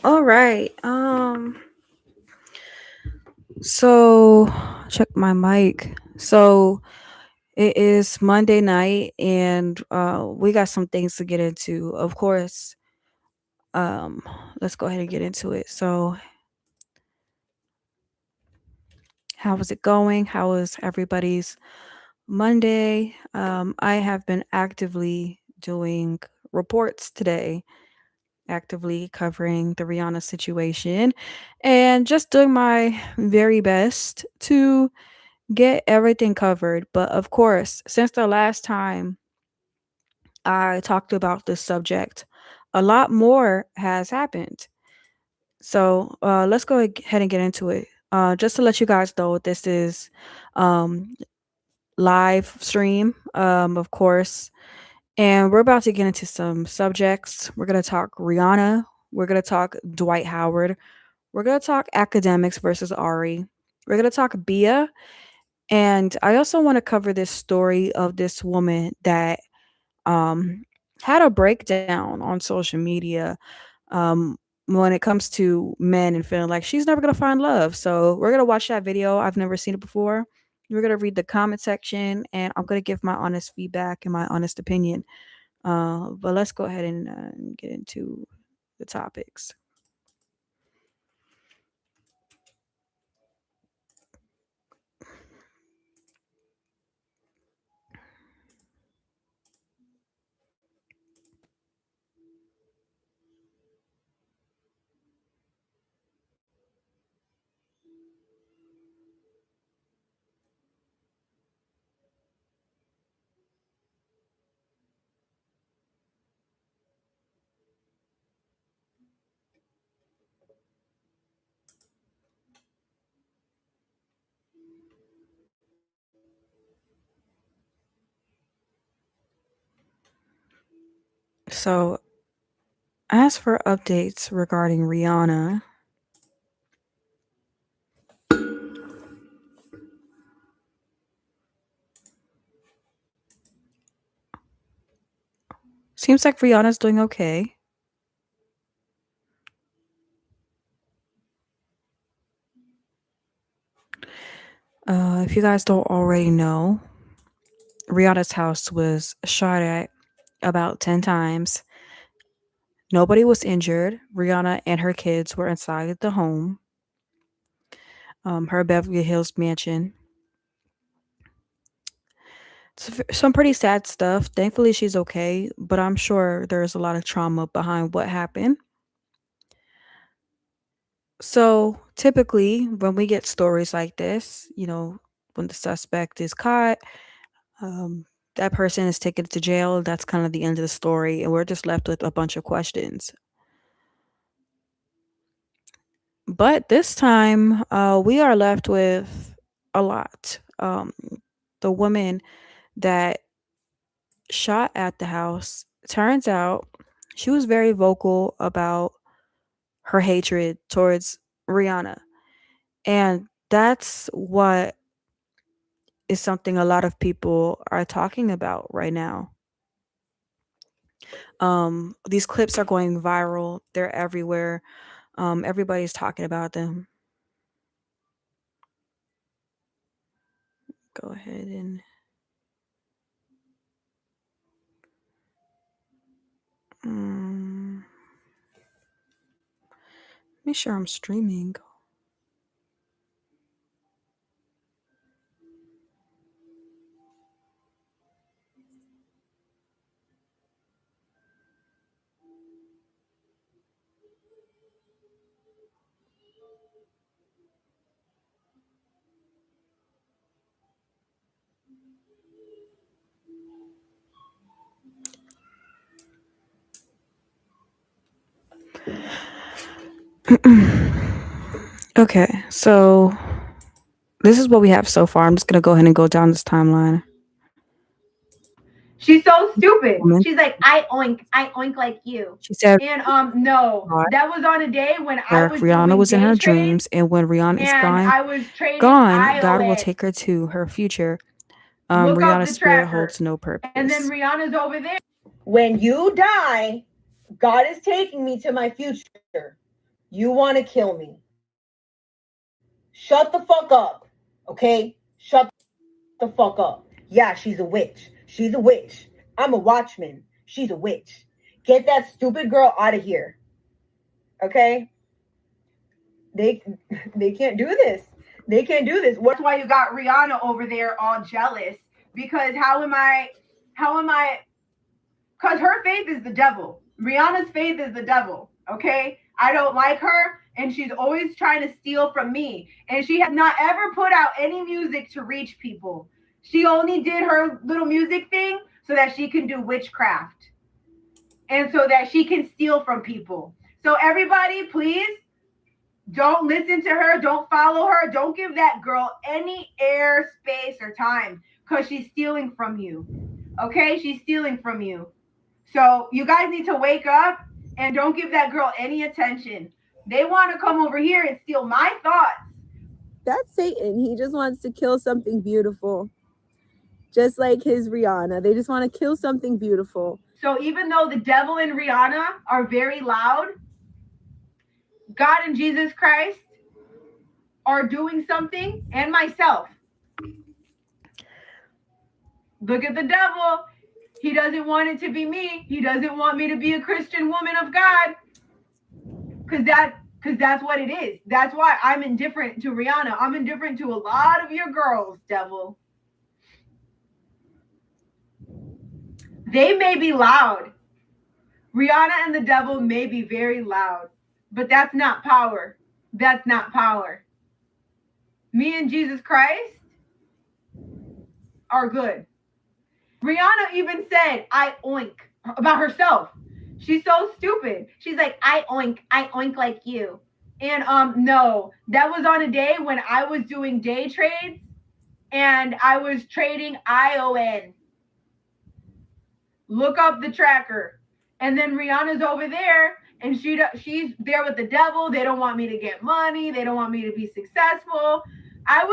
All right. So check my mic. So it is Monday night, and we got some things to get into. Of course, um, let's go ahead and get into it. So, how was it going? How was everybody's Monday? I have been actively doing reports today, actively covering the Rihanna situation, and just doing my very best to get everything covered. But of course, since the last time I talked about this subject, a lot more has happened. So let's go ahead and get into it. Just to let you guys know, this is um, live stream, of course, and we're about to get into some subjects. We're gonna talk Rihanna. We're gonna talk Dwight Howard. We're gonna talk academics versus Ari. We're gonna talk Bia. And I also want to cover this story of this woman that um, had a breakdown on social media um, when it comes to men and feeling like she's never going to find love. So we're going to watch that video. I've never seen it before. We're going to read the comment section and I'm going to give my honest feedback and my honest opinion. But let's go ahead and get into the topics. So, as for updates regarding Rihanna, seems like Rihanna's doing okay. If you guys don't already know, Rihanna's house was shot at about 10 times. Nobody was injured. Rihanna and her kids were inside the home, her Beverly Hills mansion. Some pretty sad stuff. Thankfully, she's okay, but I'm sure there's a lot of trauma behind what happened. So, typically, when we get stories like this, when the suspect is caught, um, that person is taken to jail. That's kind of the end of the story, and we're just left with a bunch of questions. But this time, we are left with a lot. The woman that shot at the house, turns out she was very vocal about her hatred towards Rihanna. And that's what is something a lot of people are talking about right now. These clips are going viral, they're everywhere. Everybody's talking about them. Go ahead and make sure I'm streaming. Okay, so this is what we have so far. I'm just gonna go ahead and go down this timeline. She's so stupid. Woman, She's like, I oink like you. she said And no, that was on a day when I was Rihanna doing was in her day trading dreams, and when Rihanna is and I was trading gone, God will IOX. take her to her future. Look up Rihanna's the spirit tracker. holds no And then purpose. Rihanna's over there. When you die, God is taking me to my future. You want to kill me. Shut the fuck up. Okay? Shut the fuck up. Yeah, she's a witch. She's a witch. I'm a watchman. She's a witch. Get that stupid girl out of here. Okay? They they can't do this. They can't do this. That's why you got Rihanna over there all jealous. Because how am I because her faith is the devil. Rihanna's faith is the devil. Okay? I don't like her, and she's always trying to steal from me. And she has not ever put out any music to reach people. She only did her little music thing so that she can do witchcraft and so that she can steal from people. So, everybody, please don't listen to her. Don't follow her. Don't give that girl any air, space, or time because she's stealing from you. Okay? She's stealing from you. So you guys need to wake up and don't give that girl any attention. They want to come over here and steal my thoughts. That's Satan. He just wants to kill something beautiful. Just like his Rihanna. They just want to kill something beautiful. So even though the devil and Rihanna are very loud, God and Jesus Christ are doing something, and myself. Look at the devil. He doesn't want it to be me. He doesn't want me to be a Christian woman of God. Because that's what it is. That's why I'm indifferent to Rihanna. I'm indifferent to a lot of your girls, devil. They may be loud. Rihanna and the devil may be very loud. But that's not power. That's not power. Me and Jesus Christ are good. Rihanna even said, I oink, about herself. She's so stupid. She's like, I oink like you. And no, that was on a day when I was doing day trades and I was trading ION. Look up the tracker. And then Rihanna's over there and she's there with the devil. They don't want me to get money. They don't want me to be successful. I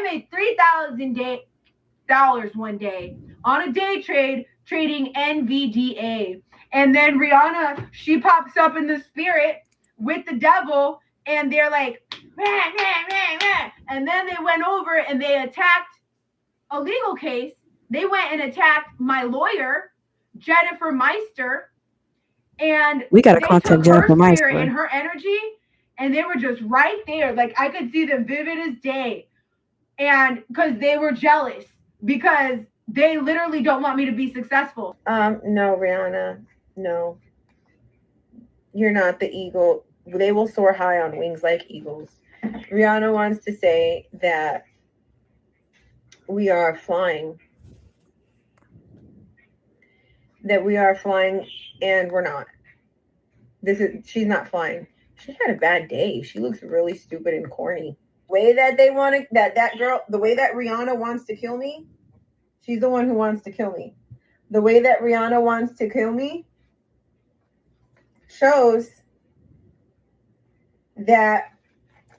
made $3,000 one day on a day trade trading NVDA. And then Rihanna, she pops up in the spirit with the devil and they're like, rah, rah, rah, rah. And then they went over and they attacked a legal case. They went and attacked my lawyer, Jennifer Meister, and we got to contact Jennifer Meister and her energy, and they were just right there. Like I could see them vivid as day. And because they were jealous because they literally don't want me to be successful. No, Rihanna, no. You're not the eagle. They will soar high on wings like eagles. Rihanna wants to say that we are flying. That we are flying and we're not. She's not flying. She had a bad day. She looks really stupid and corny. The way that they want to, that girl, the way that Rihanna wants to kill me, she's the one who wants to kill me. The way that Rihanna wants to kill me shows that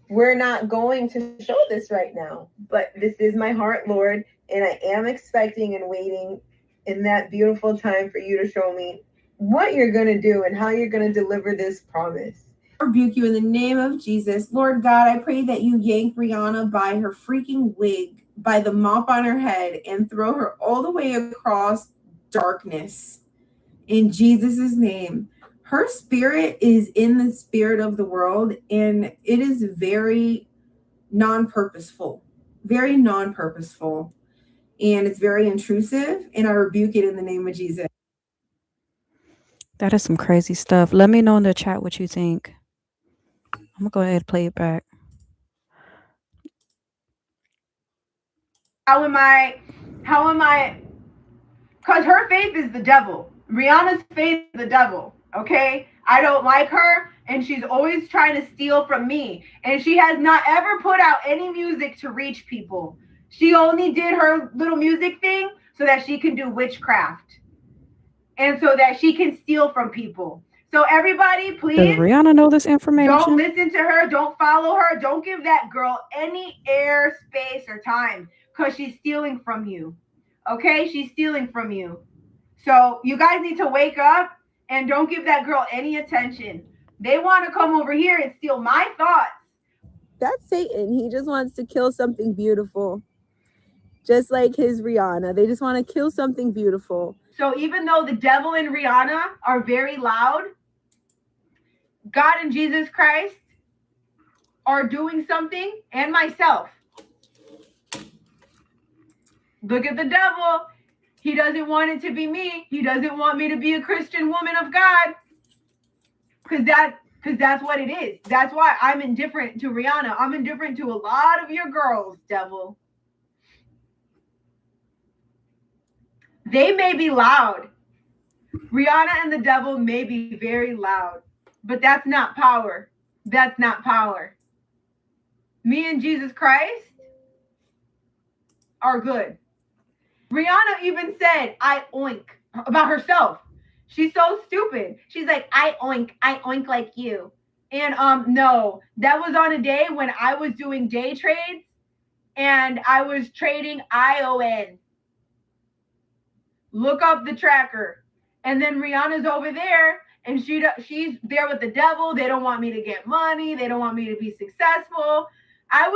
we're not going to show this right now. But this is my heart, Lord, and I am expecting and waiting in that beautiful time for you to show me what you're going to do and how you're going to deliver this promise. I rebuke you in the name of Jesus. Lord God, I pray that you yank Rihanna by her freaking wig, by the mop on her head, and throw her all the way across darkness. In Jesus' name. Her spirit is in the spirit of the world, and it is very non-purposeful. Very non-purposeful. And it's very intrusive, and I rebuke it in the name of Jesus. That is some crazy stuff. Let me know in the chat what you think. I'm gonna go ahead and play it back. How am I? Because her faith is the devil. Rihanna's faith is the devil. Okay? I don't like her, and she's always trying to steal from me. And she has not ever put out any music to reach people. She only did her little music thing so that she can do witchcraft. And so that she can steal from people. So everybody, please. Does Rihanna know this information? Don't listen to her. Don't follow her. Don't give that girl any air, space, or time because she's stealing from you. Okay? She's stealing from you. So you guys need to wake up and don't give that girl any attention. They want to come over here and steal my thoughts. That's Satan. He just wants to kill something beautiful. Just like his Rihanna. They just want to kill something beautiful. So even though the devil and Rihanna are very loud, God and Jesus Christ are doing something, and myself. Look at the devil. He doesn't want it to be me. He doesn't want me to be a Christian woman of God. Because that's what it is. That's why I'm indifferent to Rihanna. I'm indifferent to a lot of your girls, devil. They may be loud. Rihanna and the devil may be very loud, but that's not power. That's not power. Me and Jesus Christ are good. Rihanna even said, I oink about herself. She's so stupid. She's like, I oink like you. And no, that was on a day when I was doing day trades and I was trading ION. Look up the tracker. And then Rihanna's over there and she's there with the devil. They don't want me to get money. They don't want me to be successful. I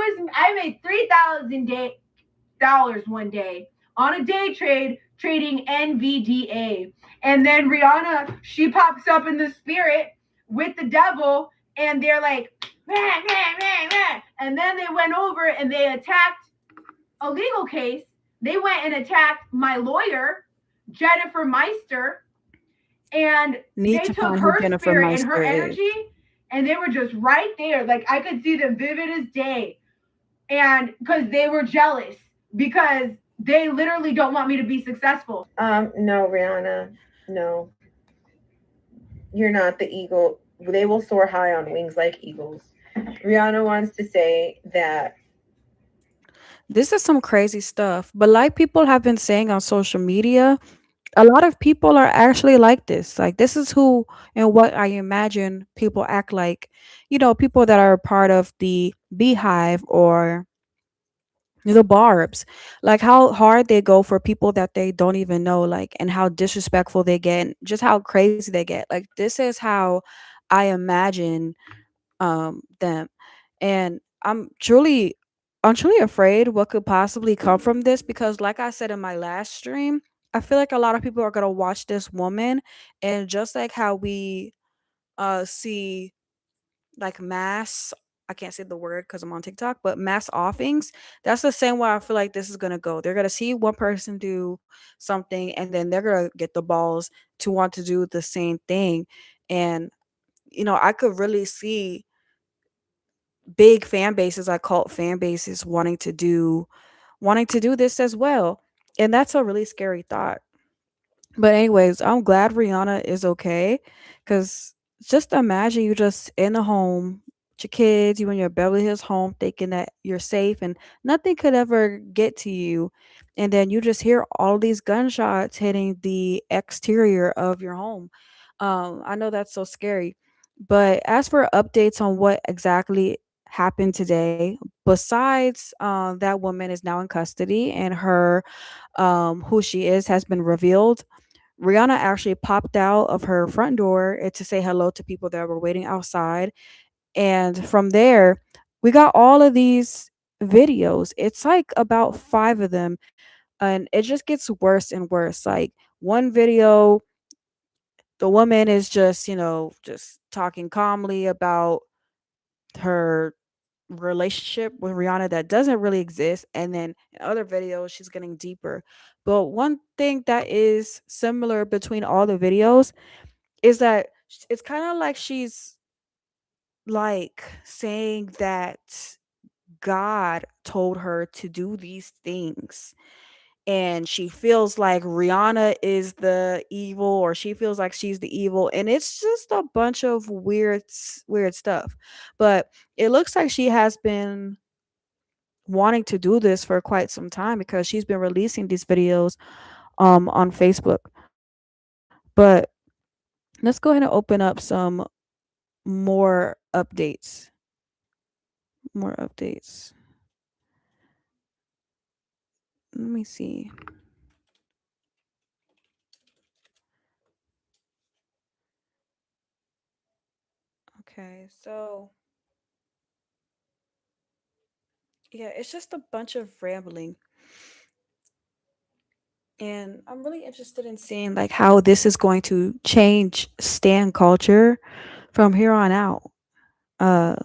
made $3,000 one day on a day trade trading NVDA. And then Rihanna, she pops up in the spirit with the devil and they're like, meh, meh, meh, meh. And then they went over and they attacked a legal case. They went and attacked my lawyer, Jennifer Meister, and Need they to took find who her Jennifer spirit and her Meister is. energy and they were just right there. Like I could see them vivid as day. And because they were jealous because they literally don't want me to be successful. No, Rihanna, no. You're not the eagle. They will soar high on wings like eagles. Rihanna wants to say that This is some crazy stuff. But like people have been saying on social media, a lot of people are actually like this. Like this is who and what I imagine people act like. You know, people that are part of the beehive or the barbs, like how hard they go for people that they don't even know, like, and how disrespectful they get, and just how crazy they get. Like this is how I imagine them. And I'm truly afraid what could possibly come from this, because like I said in my last stream, I feel like a lot of people are going to watch this woman, and just like how we see like mass, I can't say the word because I'm on TikTok, but mass offings, that's the same way I feel like this is going to go. They're going to see one person do something, and then they're going to get the balls to want to do the same thing. And I could really see big fan bases, like cult fan bases, wanting to do this as well. And that's a really scary thought. But anyways, I'm glad Rihanna is okay, cuz just imagine you just in a home with your kids, you in your Beverly Hills home thinking that you're safe and nothing could ever get to you. And then you just hear all these gunshots hitting the exterior of your home. I know that's so scary. But as for updates on what exactly happened today, besides that woman is now in custody and her who she is has been revealed. Rihanna actually popped out of her front door to say hello to people that were waiting outside. And from there, we got all of these videos. It's like about five of them. And it just gets worse and worse. Like one video, the woman is just, just talking calmly about her relationship with Rihanna that doesn't really exist. And then in other videos, she's getting deeper. But one thing that is similar between all the videos is that it's kind of like she's like saying that God told her to do these things. And she feels like Rihanna is the evil, or she feels like she's the evil. And it's just a bunch of weird stuff. But it looks like she has been wanting to do this for quite some time, because she's been releasing these videos on Facebook. But let's go ahead and open up some more updates. More updates. Let me see. Okay, so yeah, it's just a bunch of rambling. And I'm really interested in seeing like how this is going to change stan culture from here on out. Uh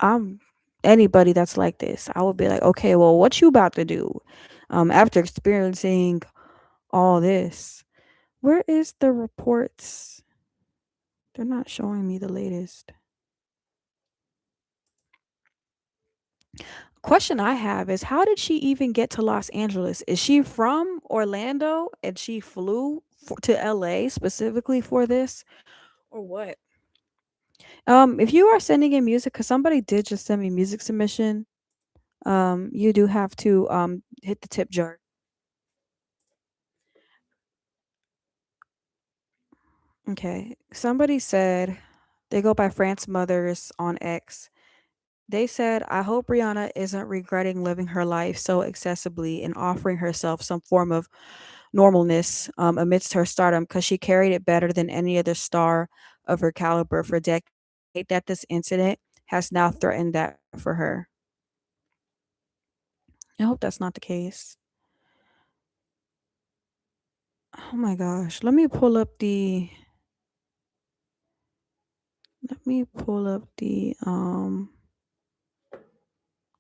I'm anybody that's like this, I would be like, okay, well, what you about to do? After experiencing all this. Where is the reports? They're not showing me the latest. Question I have is how did she even get to Los Angeles? Is she from Orlando and she flew to LA specifically for this or what? If you are sending in music cuz somebody did just send me music submission, you do have to hit the tip jar. Okay. Somebody said they go by France Mothers on X. They said, I hope Rihanna isn't regretting living her life so accessibly and offering herself some form of normalness amidst her stardom because she carried it better than any other star of her caliber for decades. That this incident has now threatened that for her. I hope that's not the case. Oh my gosh. Let me pull up the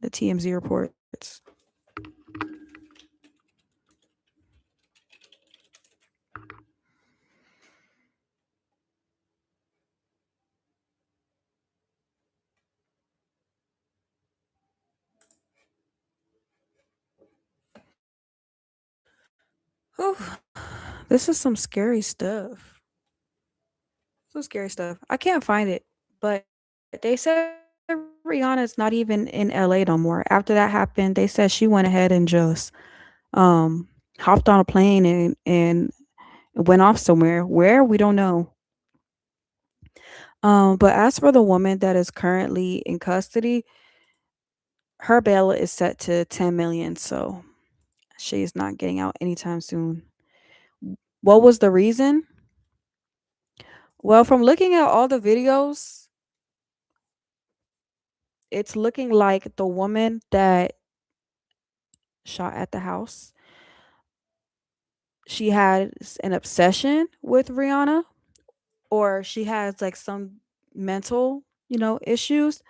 TMZ reports. Whew. This is some scary stuff. Some scary stuff. I can't find it, but they said Rihanna's not even in LA no more. After that happened, they said she went ahead and just hopped on a plane and went off somewhere. Where we don't know. But as for the woman that is currently in custody, her bail is set to 10 million, so she's not getting out anytime soon. What was the reason? Well, from looking at all the videos, it's looking like the woman that shot at the house, she has an obsession with Rihanna or she has like some mental, issues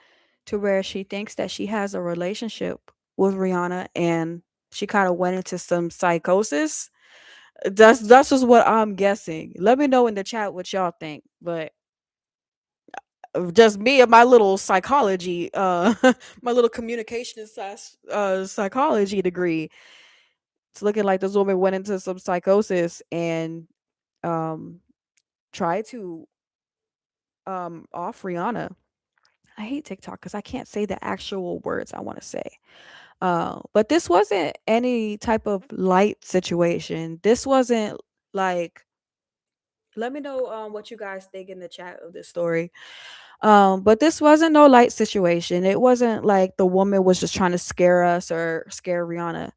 to where she thinks that she has a relationship with Rihanna and she kind of went into some psychosis. That's just what I'm guessing. Let me know in the chat what y'all think. But just me and my little psychology, my little communication slash psychology degree. It's looking like this woman went into some psychosis and um tried to off Rihanna. I hate TikTok because I can't say the actual words I want to say. But this wasn't any type of light situation. This wasn't like. Let me know what you guys think in the chat of this story. But this wasn't no light situation. It wasn't like the woman was just trying to scare us or scare Rihanna.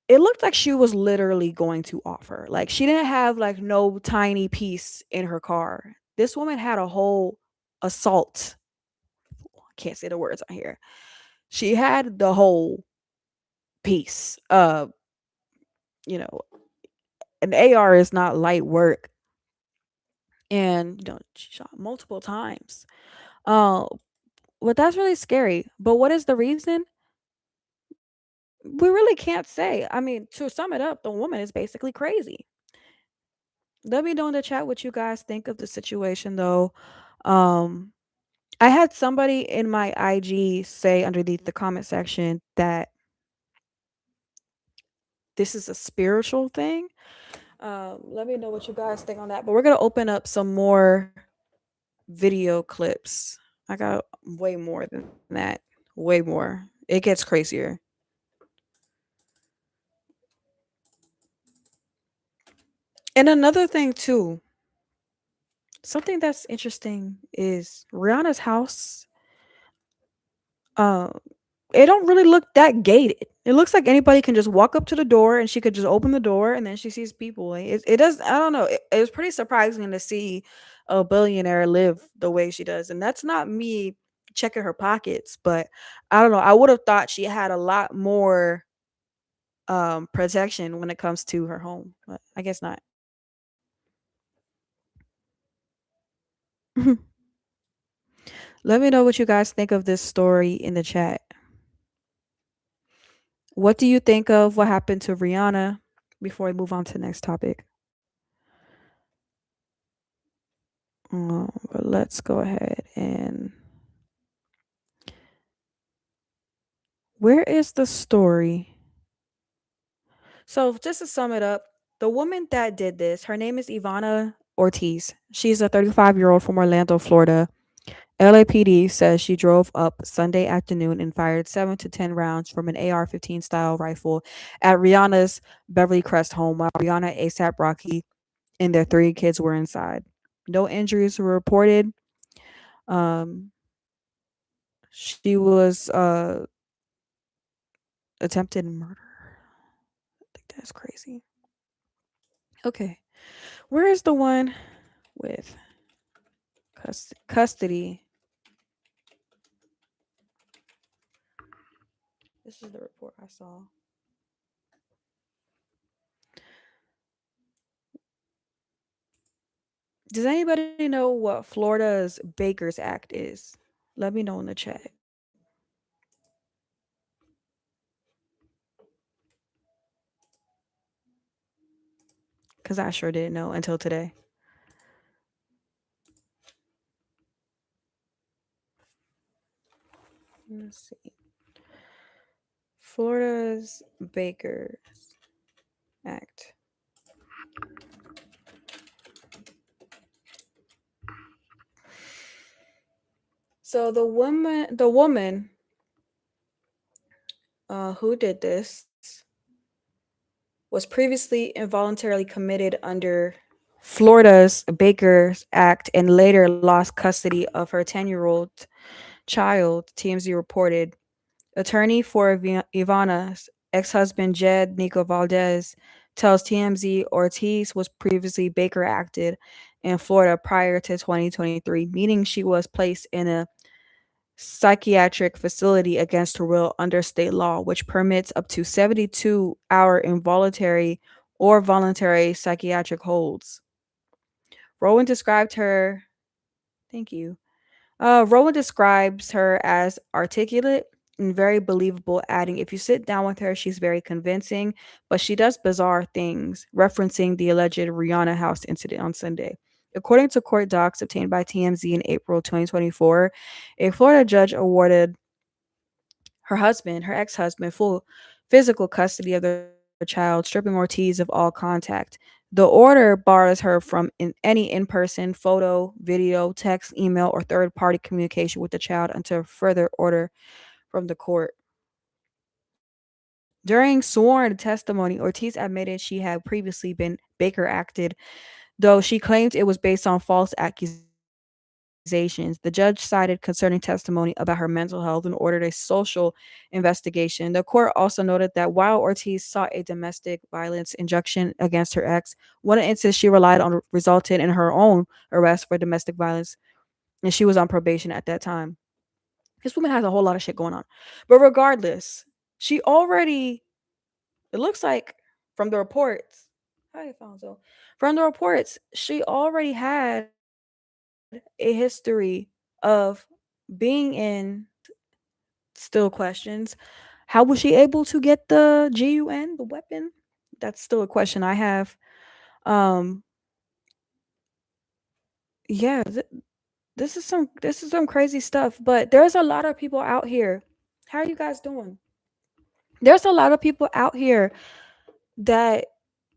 It looked like she was literally going to offer. Like she didn't have like no tiny piece in her car. This woman had a whole assault. Can't say the words on here. She had the whole piece. You know, an AR is not light work, and she shot multiple times. Uh, but that's really scary. But what is the reason? We really can't say. I mean, to sum it up, the woman is basically crazy. Let me know in the chat what you guys think of the situation, though. Um, I had somebody in my IG say underneath the comment section that this is a spiritual thing. Let me know what you guys think on that. But we're gonna open up some more video clips. I got way more than that. Way more. It gets crazier. And another thing too, something that's interesting is Rihanna's house. Uh, it don't really look that gated. It looks like anybody can just walk up to the door and she could just open the door and then she sees people. Like, it does. I don't know. It was pretty surprising to see a billionaire live the way she does. And that's not me checking her pockets, but I don't know. I would have thought she had a lot more protection when it comes to her home, but I guess not. Let me know what you guys think of this story in the chat. What do you think of what happened to Rihanna before we move on to the next topic? But let's go ahead and where is the story? So, just to sum it up, the woman that did this, her name is Ivana Ortiz. She's a 35-year-old from Orlando, Florida. LAPD says she drove up Sunday afternoon and fired 7 to 10 rounds from an AR-15 style rifle at Rihanna's Beverly Crest home while Rihanna, ASAP Rocky, and their 3 kids were inside. No injuries were reported. Um, she was attempted murder. I think that's crazy. Okay, where is the one with custody? This is the report I saw. Does anybody know what Florida's Baker's Act is? Let me know in the chat. Because I sure didn't know until today. Let's see. Florida's Baker's Act. So the woman who did this was previously involuntarily committed under Florida's Baker's Act and later lost custody of her 10-year-old child, TMZ reported. Attorney for Ivana's ex-husband Jed Nico Valdez tells TMZ Ortiz was previously Baker acted in Florida prior to 2023, meaning she was placed in a psychiatric facility against her will under state law, which permits up to 72-hour involuntary or voluntary psychiatric holds. Rowan described her, thank you. Rowan describes her as articulate and very believable, adding, if you sit down with her, she's very convincing, but she does bizarre things, referencing the alleged Rihanna House incident on Sunday. According to court docs obtained by TMZ in April 2024, a Florida judge awarded her ex-husband, full physical custody of their child, stripping Ortiz of all contact. The order bars her from any in-person photo, video, text, email, or third-party communication with the child until further order from the court. During sworn testimony, Ortiz admitted she had previously been Baker acted, though she claimed it was based on false accusations. The judge cited concerning testimony about her mental health and ordered a social investigation. The court also noted that while Ortiz sought a domestic violence injunction against her ex, one instance she relied on resulted in her own arrest for domestic violence, and she was on probation at that time. This woman has a whole lot of shit going on. But regardless, she already, it looks like from the reports, hi, Alfonso, from the reports, she already had a history of being in still questions. How was she able to get the GUN, the weapon? That's still a question I have. Um, yeah, this is some crazy stuff. But there's a lot of people out here. How are you guys doing? There's a lot of people out here that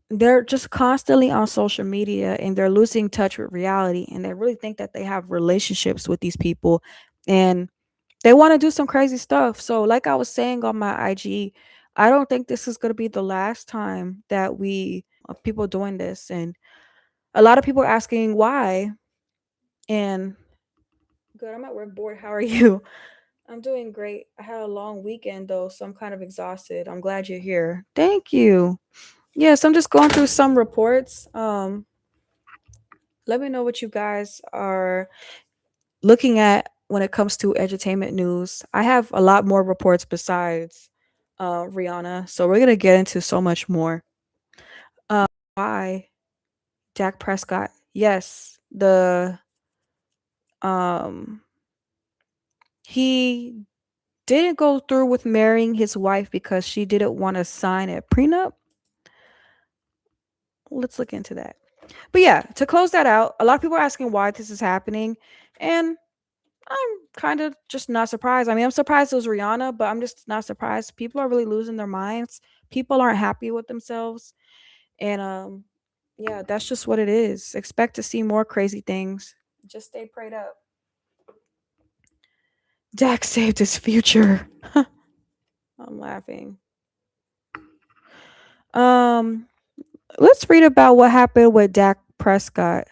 they're just constantly on social media and they're losing touch with reality and they really think that they have relationships with these people and they want to do some crazy stuff. So like I was saying on my IG, I don't think this is going to be the last time that we of people doing this, and a lot of people are asking why. And good, I'm at work bored. How are you? I'm doing great. I had a long weekend though, so I'm kind of exhausted. I'm glad you're here. Thank you. Yes, I'm just going through some reports. Let me know what you guys are looking at when it comes to entertainment news. I have a lot more reports besides Rihanna, so we're gonna get into so much more. Why Dak Prescott? Yes, the um he didn't go through with marrying his wife because she didn't want to sign a prenup. Let's look into that. But yeah, to close that out, a lot of people are asking why this is happening, and I'm kind of just not surprised. I mean, I'm surprised it was Rihanna, but I'm just not surprised. People are really losing their minds. People aren't happy with themselves, and yeah, that's just what it is. Expect to see more crazy things. Just stay prayed up. Dak saved his future. I'm laughing. Um, let's read about what happened with Dak Prescott.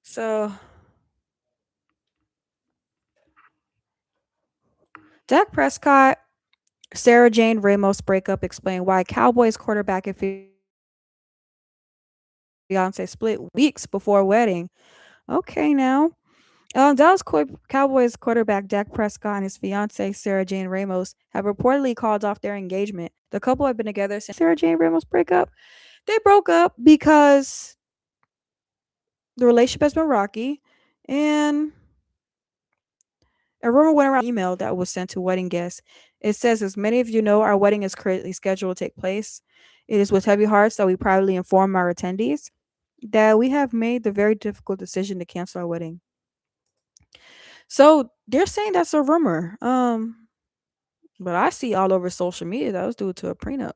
So, Dak Prescott, Sarah Jane Ramos breakup explained why Cowboys quarterback and fiance split weeks before wedding. Okay, now. Dallas Cowboys quarterback Dak Prescott and his fiancee Sarah Jane Ramos have reportedly called off their engagement. The couple have been together since Sarah Jane Ramos breakup. They broke up because the relationship has been rocky, and a rumor went around email that was sent to wedding guests. It says, as many of you know, our wedding is currently scheduled to take place. It is with heavy hearts that we proudly inform our attendees that we have made the very difficult decision to cancel our wedding. So they're saying that's a rumor. But I see all over social media that was due to a prenup.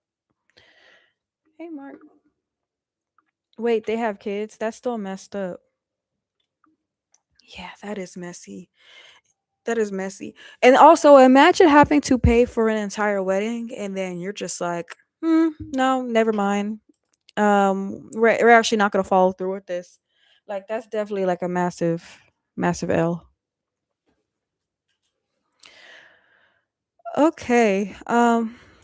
Hey, Mark. Wait, they have kids? That's still messed up. Yeah, that is messy. That is messy. And also, imagine having to pay for an entire wedding and then you're just like, no, never mind. We're actually not going to follow through with this. Like, that's definitely like a massive, massive L. Okay.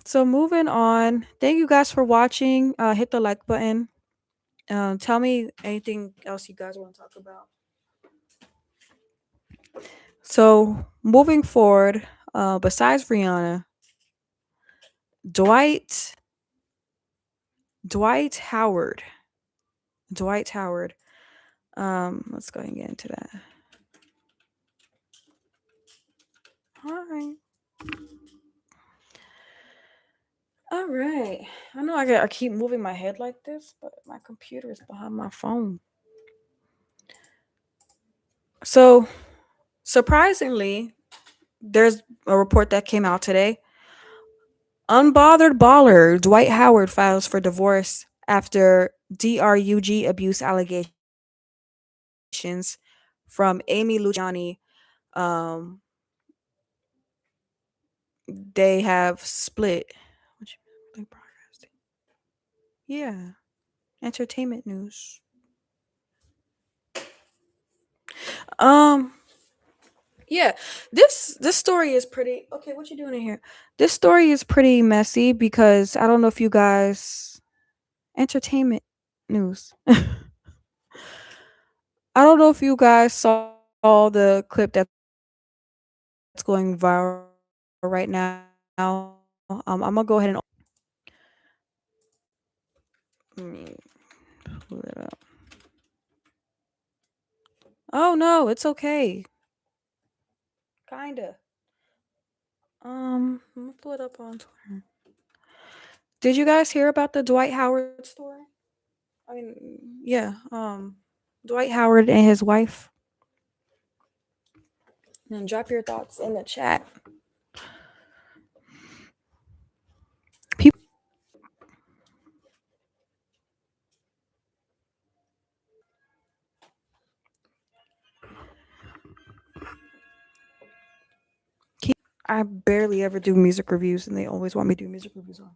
So moving on. Thank you guys for watching. Hit the like button. Tell me anything else you guys want to talk about. So moving forward, besides Rihanna, Dwight Dwight Howard. Dwight Howard. Let's go ahead and get into that. All right. All right. I know I keep moving my head like this, but my computer is behind my phone. So surprisingly, there's a report that came out today. Unbothered baller Dwight Howard files for divorce after DRUG abuse allegations from Amy Luciani. Um, they have split. What you mean, broadcasting? Yeah, entertainment news. Um, yeah, this story is pretty. Okay, what you doing in here? This story is pretty messy because I don't know if you guys entertainment news. I don't know if you guys saw the clip that's going viral right now. I'm gonna go ahead and let me pull it up. Oh no, it's okay. Kinda. I'm gonna pull it up on Twitter. Did you guys hear about the Dwight Howard story? I mean, yeah. Dwight Howard and his wife. And drop your thoughts in the chat. People. I barely ever do music reviews, and they always want me to do music reviews on.